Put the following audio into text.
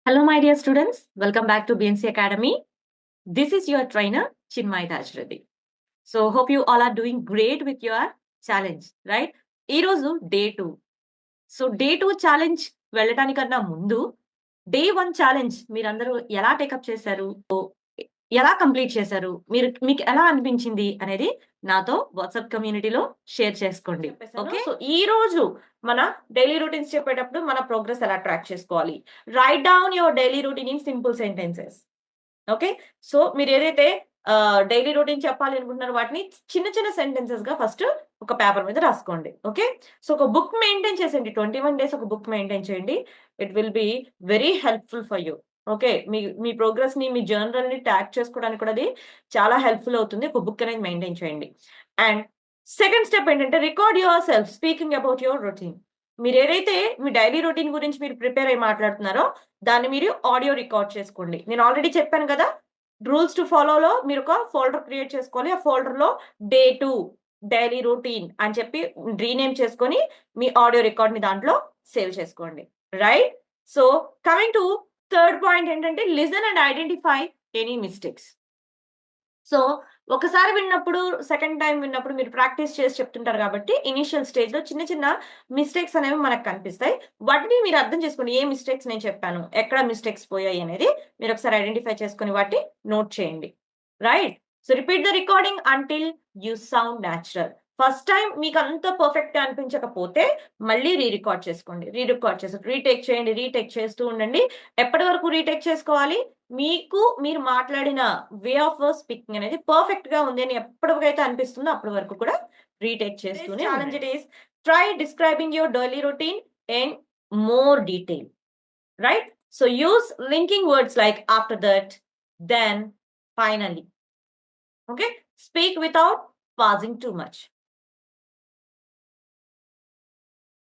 Hello, my dear students. Welcome back to BNC Academy. This is your trainer, Chinmay Dajreddy. So, hope you all are doing great with your challenge, right? ఈ రోజు day 2. So, day 2 challenge వెళ్ళటానికన్నా ముందు day 1 challenge మీరందరూ ఎలా take up చేశారు? ఎలా complete చేశారు? మీకు ఎలా అనిపించింది అనేది నాతో వాట్సాప్ కమ్యూనిటీలో షేర్ చేసుకోండి. ఓకే. సో ఈ రోజు మన డైలీ రొటీన్స్ చెప్పేటప్పుడు మన ప్రోగ్రెస్ ఎలా ట్రాక్ చేసుకోవాలి? Right down your daily routine in simple sentences. Okay. So మీరు ఏదైతే డైలీ రొటీన్ చెప్పాలి అనుకుంటున్నారో వాటిని చిన్న చిన్న సెంటెన్సెస్ గా ఫస్ట్ ఒక పేపర్ మీద రాసుకోండి. ఓకే. సో ఒక బుక్ మెయింటైన్ చేసేయండి. 21 డేస్ ఒక బుక్ మెయింటైన్ చేయండి. It will be very helpful for you. Okay. మీ మీ ప్రోగ్రెస్‌ని, మీ జర్నల్‌ని ట్రాక్ చేసుకోవడానికి కూడా అది చాలా హెల్ప్‌ఫుల్ అవుతుంది. ఒక బుక్ అనేది మెయింటైన్ చేయండి. అండ్ సెకండ్ స్టెప్ ఏంటంటే record your self speaking about your routine. మీరేదైతే మీ డైలీ రొటీన్ గురించి మీరు ప్రిపేర్ అయ్యి మాట్లాడుతున్నారో దాన్ని మీరు ఆడియో రికార్డ్ చేసుకోండి. నేను ఆల్రెడీ చెప్పాను కదా! రూల్స్ టు ఫాలోలో మీరు ఒక ఫోల్డర్ క్రియేట్ చేసుకోవాలి. ఆ ఫోల్డర్‌లో డే 2 డైలీ రొటీన్ అని చెప్పి రీనేమ్ చేసుకొని మీ ఆడియో రికార్డ్‌ని దాంట్లో సేవ్ చేసుకోండి. Right? So coming to third point ఏంటంటే listen and identify any mistakes. So ఒకసారి విన్నప్పుడు, సెకండ్ టైమ్ విన్నప్పుడు మీరు ప్రాక్టీస్ చేసి చెప్తుంటారు కాబట్టి ఇనీషియల్ స్టేజ్‌లో చిన్న చిన్న మిస్టేక్స్ అనేవి మనకు కనిపిస్తాయి. వాటిని మీరు అర్థం చేసుకోండి. ఏ మిస్టేక్స్ నేను చెప్పాను? ఎక్కడ మిస్టేక్స్ పోయాయి అనేది మీరు ఒకసారి ఐడెంటిఫై చేసుకొని వాటిని నోట్ చేయండి. Right? So repeat the recording until you sound natural. First time మీకంత పర్ఫెక్ట్‌గా అనిపించకపోతే మళ్ళీ రికార్డ్ చేసుకోండి. రికార్డ్ చేసి రీటేక్ చేయండి. రీటేక్ చేస్తూ ఉండండి. ఎప్పటి వరకు రీటేక్ చేసుకోవాలి? మీరు మాట్లాడిన వే ఆఫ్ స్పీకింగ్ అనేది పర్ఫెక్ట్‌గా ఉంది అని ఎప్పటికైతే అనిపిస్తుందో అప్పటి వరకు కూడా రీటేక్ చేస్తూనే challenge it is try describing your daily routine in more detail. Right? So use linking words like after that, then, finally. Okay? Speak without pausing too much.